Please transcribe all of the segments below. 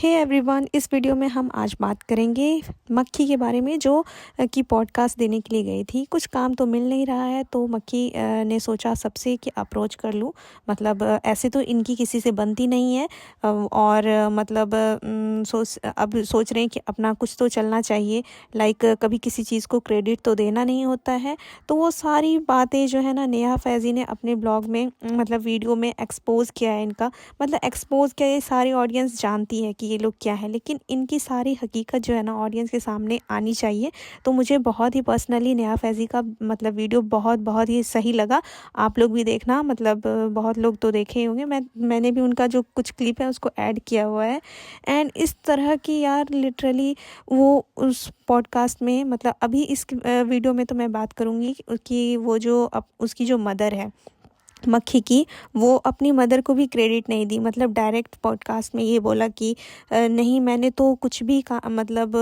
Hey everyone, इस video में हम आज बात करेंगे मक्खी के बारे में जो कि पॉडकास्ट देने के लिए गई थी। कुछ काम तो मिल नहीं रहा है तो मक्खी ने सोचा सबसे कि अप्रोच कर लूँ। मतलब ऐसे तो इनकी किसी से बनती नहीं है और मतलब अब सोच रहे हैं कि अपना कुछ तो चलना चाहिए। लाइक कभी किसी चीज़ को क्रेडिट तो देना नहीं होता है। तो वो सारी बातें जो है ना नेहा फैज़ी ने अपने ब्लॉग में मतलब वीडियो में एक्सपोज़ किया है इनका। मतलब एक्सपोज़ क्या, ये सारी ऑडियंस जानती है कि ये लोग क्या है, लेकिन इनकी सारी हकीकत जो है ना ऑडियंस के सामने आनी चाहिए। तो मुझे बहुत ही पर्सनली नेहा फैज़ी का मतलब वीडियो बहुत ही सही लगा। आप लोग भी देखना, मतलब बहुत लोग तो देखे ही होंगे। मैंने भी उनका जो कुछ क्लिप है उसको ऐड किया हुआ है। एंड इस तरह की यार लिटरली वो उस पॉडकास्ट में मतलब अभी इस वीडियो में तो मैं बात करूँगी कि वो जो उसकी जो मदर है मक्खी की, वो अपनी मदर को भी क्रेडिट नहीं दी। मतलब डायरेक्ट पॉडकास्ट में ये बोला कि नहीं, मैंने तो कुछ भी मतलब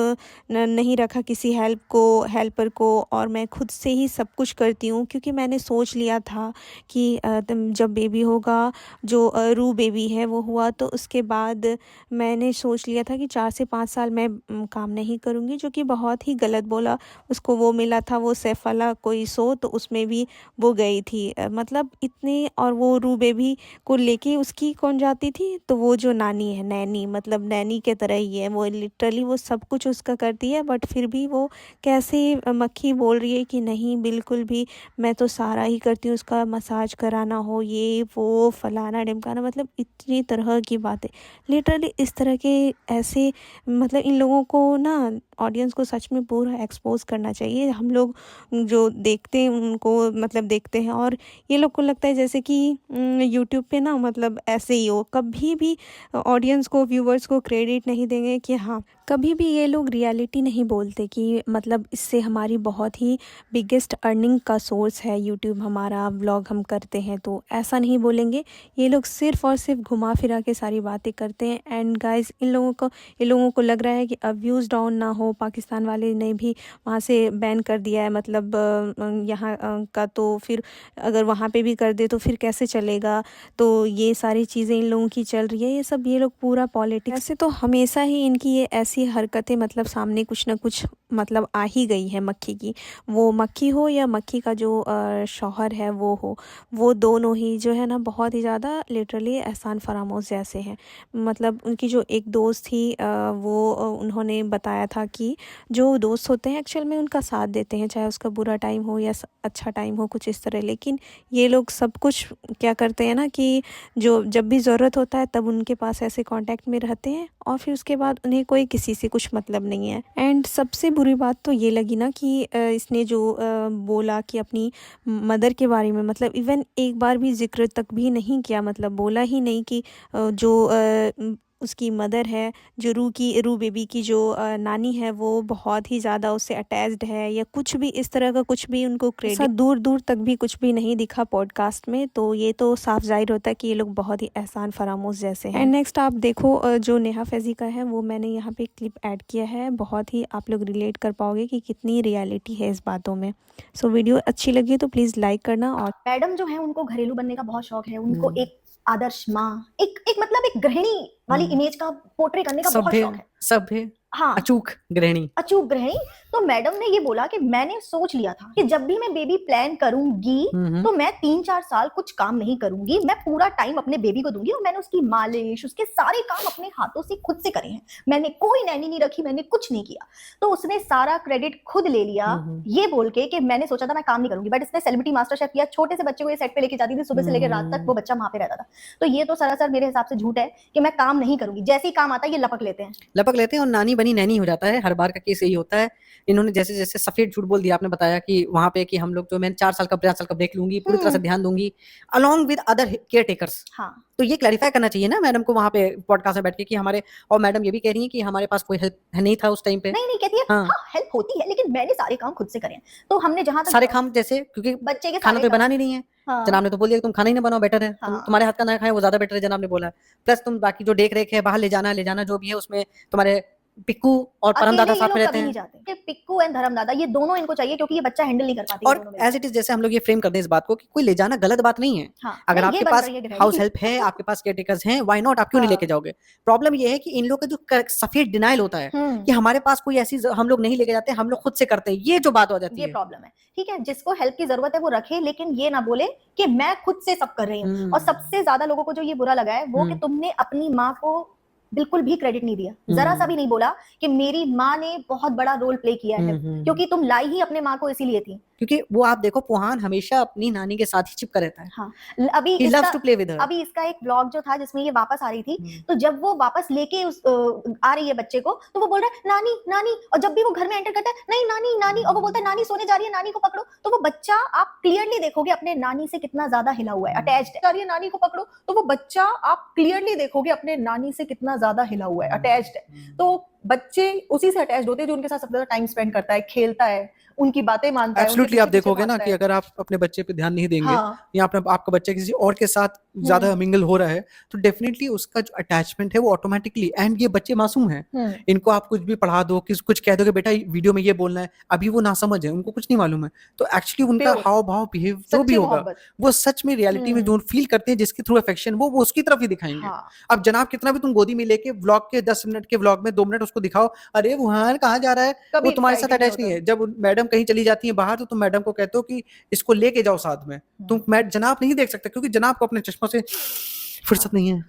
नहीं रखा किसी हेल्पर को, और मैं खुद से ही सब कुछ करती हूँ क्योंकि मैंने सोच लिया था कि जब बेबी होगा, जो रू बेबी है वो हुआ, तो उसके बाद मैंने सोच लिया था कि 4 से 5 साल मैं काम नहीं करूँगी, जो कि बहुत ही गलत बोला। उसको वो मिला था, वो सैफ वाला कोई शो, तो उसमें भी वो गई थी। मतलब इतने, और वो रू बेबी को लेके उसकी कौन जाती थी, तो वो जो नानी है, नैनी, मतलब नैनी के तरह ही है वो। लिटरली वो सब कुछ उसका करती है, बट फिर भी वो कैसे मक्खी बोल रही है कि नहीं बिल्कुल भी, मैं तो सारा ही करती हूँ, उसका मसाज कराना हो, ये वो फलाना ढिमकाना। मतलब इतनी तरह की बातें, लिटरली इस तरह के ऐसे मतलब इन लोगों को ना ऑडियंस को सच में पूरा एक्सपोज करना चाहिए। हम लोग जो देखते हैं उनको मतलब देखते हैं, और ये लोग को लगता है जैसे कि यूट्यूब पे ना मतलब ऐसे ही हो, कभी भी ऑडियंस को, व्यूवर्स को क्रेडिट नहीं देंगे कि हाँ, कभी भी ये लोग रियलिटी नहीं बोलते कि मतलब इससे हमारी बहुत ही बिगेस्ट अर्निंग का सोर्स है यूट्यूब, हमारा व्लॉग हम करते हैं, तो ऐसा नहीं बोलेंगे। ये लोग सिर्फ और सिर्फ घुमा फिरा के सारी बातें करते हैं। एंड गाइस, इन लोगों को लग रहा है कि अब व्यूज़ डाउन ना हो। पाकिस्तान वाले ने भी वहाँ से बैन कर दिया है, मतलब यहाँ का, तो फिर अगर वहाँ पे भी कर दे तो फिर कैसे चलेगा। तो ये सारी चीज़ें इन लोगों की चल रही है, ये सब ये लोग पूरा पॉलिटिक्स। ऐसे तो हमेशा ही इनकी ये ऐसी हरकतें मतलब सामने कुछ ना कुछ मतलब आ ही गई है मक्खी की। वो मक्खी हो या मक्खी का जो शौहर है वो हो, वो दोनों ही जो है ना बहुत ही ज़्यादा लिटरली एहसान फरामोश जैसे हैं। मतलब उनकी जो एक दोस्त थी वो उन्होंने बताया था कि जो दोस्त होते हैं एक्चुअल में उनका साथ देते हैं, चाहे उसका बुरा टाइम हो या अच्छा टाइम हो, कुछ इस तरह। लेकिन ये लोग सब कुछ क्या करते हैं ना कि जो जब भी ज़रूरत होता है तब उनके पास ऐसे कांटेक्ट में रहते हैं, और फिर उसके बाद उन्हें कोई किसी से कुछ मतलब नहीं है। एंड सबसे बुरी बात तो ये लगी ना कि इसने जो बोला कि अपनी मदर के बारे में, मतलब इवन एक बार भी जिक्र तक भी नहीं किया, मतलब बोला ही नहीं कि जो उसकी मदर है, जो रू बेबी की जो नानी है, वो बहुत ही ज़्यादा उससे अटैच्ड है, या कुछ भी इस तरह का कुछ भी उनको क्रेडिट दूर दूर तक भी कुछ भी नहीं दिखा पॉडकास्ट में। तो ये तो साफ जाहिर होता है कि ये लोग बहुत ही एहसान फरामोश जैसे हैं। एंड नेक्स्ट आप देखो जो नेहा फैज़ी का है, वो मैंने यहाँ पे क्लिप ऐड किया है। बहुत ही आप लोग रिलेट कर पाओगे कि कितनी रियलिटी है इस बातों में। सो वीडियो अच्छी लगी तो प्लीज़ लाइक करना। और मैडम जो है उनको घरेलू बनने का बहुत शौक है, उनको एक आदर्श माँ, एक मतलब एक गृहिणी वाली इमेज का पोर्ट्रे करने का बहुत शौक है। सभ्य हाँ, अचूक गृहिणी। अचूक गृहिणी। तो मैडम ने ये बोला कि मैंने सोच लिया था कि जब भी मैं बेबी प्लान करूंगी तो मैं 3-4 साल कुछ काम नहीं करूंगी, मैं पूरा टाइम अपने बेबी को दूंगी, और मैंने उसकी मालिश, उसके सारे काम अपने हाथों से खुद से करे हैं। मैंने कोई नैनी नहीं रखी, मैंने कुछ नहीं किया। तो उसने सारा क्रेडिट खुद ले लिया, ये बोल के कि मैंने सोचा था मैं काम नहीं करूंगी। बट इसने सेलिब्रिटी मास्टर शेफ किया, छोटे से बच्चे को ये सेट पे लेके जाती थी, सुबह से लेकर रात तक वो बच्चा वहां पे रहता था। तो ये तो सरासर मेरे हिसाब से झूठ है कि मैं काम नहीं करूंगी। जैसे ही काम आता है ये लपक लेते हैं और नानी बनी नैनी हो जाता है। हर बार का केस यही होता है। इन्होंने जैसे जैसे सफेद झूठ बोल दिया, आपने बताया कि वहां पे कि हम लोग तो, मैं 4 साल का 5 साल का ब्रेक लूंगी, पूरी तरह से ध्यान दूंगी along with other care takers. हाँ, तो ये क्लैरिफाई करना चाहिए ना मैडम को वहां पे पॉडकास्ट में बैठ के कि हमारे, और मैडम ये भी कह रही है कि हमारे पास कोई हेल्प नहीं था उस टाइम पे। नहीं कहती है। हाँ, हेल्प होती है, लेकिन मैंने सारे काम खुद से करे हैं। तो हमने जहां तक सारे काम जैसे, क्योंकि बच्चे के खाना सारे तो काम, बनानी नहीं है। हाँ, जनाब ने तो बोल दिया कि तुम खाना ही ना बनाओ, बेटर है तुम्हारे हाथ का ना खाए वो ज्यादा बेटर है, जनाब ने बोला। प्लस तुम बाकी जो देख रेख है, बाहर ले जाना जो भी है उसमें तुम्हारे पिक्कू और परम अकेले दादा ये साथ लोग में रहते कभी नहीं हैं। जाते कि पिक्कू एंड धर्मदादा ये दोनों इनको चाहिए क्योंकि ये बच्चा हैंडल नहीं कर पाती ये और दोनों मिलकर। एज इट इज जैसे हम लोग ये फ्रेम कर दें इस बात को कि कोई ले जाना गलत बात नहीं है। हाँ अगर नहीं, ये आपके बन पास रही है हाउस गहरी। हेल्प है, आपके पास केयरटेकर्स हैं, व्हाई नॉट, आप क्यों नहीं हाँ। लेके जाओगे? प्रॉब्लम ये है कि इन लोग का जो सफेद डिनाइल होता है कि हमारे पास कोई ऐसी हम लोग नहीं लेके जाते, हम लोग खुद से करते हैं, ये जो बात हो जाती ये है। प्रॉब्लम है। ठीक है, जिसको हेल्प की जरूरत है वो रखे, लेकिन ये ना बोले कि मैं खुद से सब कर रही हूँ। और सबसे ज्यादा लोगों को जो ये बुरा लगा है वो कि तुमने अपनी माँ को बिल्कुल भी क्रेडिट नहीं दिया, जरा सा भी नहीं बोला कि मेरी माँ ने बहुत बड़ा रोल प्ले किया है, क्योंकि तुम लाई ही अपने माँ को इसीलिए थी। क्योंकि वो आप देखो पुहान हमेशा अपनी नानी के साथ ही चिपका रहता है। हाँ, अभी He loves इसका to play with her. अभी इसका एक ब्लॉग जो था जिसमें ये वापस आ रही थी, तो जब वो वापस लेके आ रही है बच्चे को, तो वो बोल रहा है नानी नानी, और जब भी वो घर में एंटर करता है नहीं नानी नानी, और वो बोलता है नानी सोने जा रही है, नानी को पकड़ो। तो वो बच्चा आप क्लियरली देखोगे अपने नानी से कितना ज्यादा हिला हुआ है, अटैच्ड जा रही है, नानी को पकड़ो। तो वो बच्चा आप क्लियरली देखोगे अपने नानी से कितना ज्यादा हिला हुआ है, अटैच्ड है। तो बच्चे उसी से अटैच्ड होते हैं जो उनके साथ सबसे ज्यादा टाइम स्पेंड करता है, खेलता है, उनकी बातें मानता है। एब्सोल्युटली आप देखोगे ना कि अगर आप अपने बच्चे पे ध्यान नहीं देंगे हाँ, या आपका बच्चा किसी और के साथ ज्यादा मिंगल हो रहा है तो डेफिनेटली उसका जो अटैचमेंट है वो ऑटोमेटिकली, एंड ये बच्चे मासूम हैं, इनको आप कुछ भी पढ़ा दो, कुछ कह दो कि बेटा वीडियो में ये बोलना है, अभी वो नासमझ है, उनको कुछ नहीं मालूम है, तो एक्चुअली उनका Pure, हाव भाव बिहेव जो भी सच्ची होगा मोहब्बत। वो सच में रियलिटी में जो फील करते हैं जिसके थ्रू अफेक्शन वो उसकी तरफ ही दिखाएंगे। हाँ, अब जनाब कितना भी तुम गोदी में लेके व्लॉग के 10 मिनट के व्लॉग में 2 मिनट उसको दिखाओ, अरे वहां कहाँ जा रहा है, कभी वो तुम्हारे साथ excited अटैच नहीं है। जब मैडम कहीं चली जाती है बाहर तो तुम मैडम को कहते हो कि इसको लेके जाओ साथ में, तुम जनाब नहीं देख सकते क्योंकि जनाब को अपने चश्मों से फुर्सत नहीं है।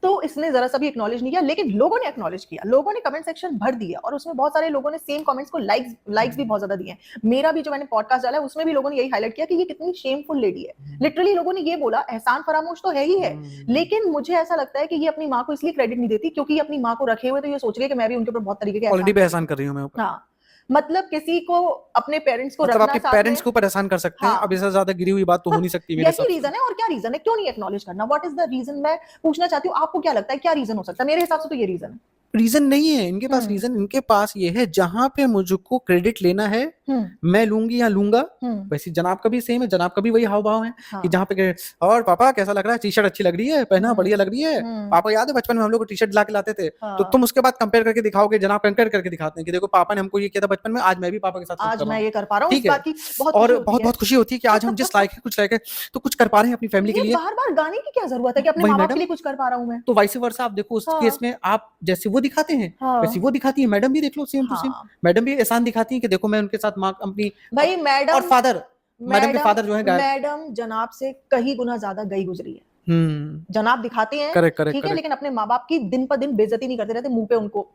तो इसने जरा सा भी एक्नॉलेज नहीं किया, लेकिन लोगों ने एक्नॉलेज किया, लोगों ने कमेंट सेक्शन भर दिया और उसमें बहुत सारे लोगों ने सेम कमेंट्स को लाइक्स भी बहुत ज्यादा दिए हैं। मेरा भी जो मैंने पॉडकास्ट डाला है उसमें भी लोगों ने यही हाईलाइट किया कि ये कितनी शेमफुल लेडी है। लिटरली लोगों ने ये बोला एहसान फरामोश तो है ही है, लेकिन मुझे ऐसा लगता है कि ये अपनी माँ को इसलिए क्रेडिट नहीं देती क्योंकि ये अपनी माँ को रखे हुए तो ये सोच रही है कि मैं भी उनके ऊपर बहुत तरीके के ऑलरेडी एहसान एहसान कर रही हूँ मैं ऊपर। हाँ, मतलब किसी को अपने पेरेंट्स को मतलब रखना आपके साथ पेरेंट्स में, के ऊपर एहसान कर सकते हैं, हाँ। अब इससे ज्यादा गिरी हुई बात तो हो नहीं सकती मेरे यही हिसाब से। रीजन है। और क्या रीजन है, क्यों नहीं एक्नॉलेज करना? What is the reason? मैं पूछना चाहती हूँ, आपको क्या लगता है क्या रीजन हो सकता है? मेरे हिसाब से तो ये रीजन है। रीजन नहीं है इनके पास, रीजन इनके पास ये है जहां पे मुझको क्रेडिट लेना है मैं लूंगी या लूंगा। वैसे जनाब का भी सेम है, जनाब का भी वही हाव भाव है कि जहाँ पे और पापा कैसा लग रहा है, टी शर्ट अच्छी लग रही है, पहना बढ़िया लग रही है। पापा याद है बचपन में हम लोग को टी शर्ट ला के लाते थे, तो तुम उसके बाद कंपेयर करके दिखाओगे, जनाब कंपेयर करके दिखाते हैं कि देखो पापा ने हमको ये किया था बचपन में, आज मैं भी पापा के साथ आज मैं ये कर पा रहा हूँ, ठीक इस है। बात की बहुत और खुशी होती बहुत है। बहुत खुशी होती है कि आज हम जिस लायक है कुछ लायक है तो कुछ कर पा रहे हैं अपनी फैमिली के ये लिए। बार बार गाने की क्या जरूरत है कि अपने वही माँ बाप मैडम। के लिए कुछ कर पा रहा हूँ मैं? तो वाइस वर्सा आप देखो उस हाँ। केस में आप जैसे वो दिखाते हैं वैसे वो दिखाती है, मैडम भी देख लो सेम टू सेम। हाँ। मैडम भी एहसान दिखाती है कि देखो मैं उनके साथ माँ अपनी भाई मैडम और फादर, मैडम के फादर जो है गायब। मैडम जनाब से कहीं गुना ज्यादा गई गुजरी है। जनाब दिखाते हैं करेक्ट करेक्ट ठीक है, लेकिन अपने माँ बाप की दिन पर दिन बेइज्जती नहीं करते रहते मुंह पे उनको।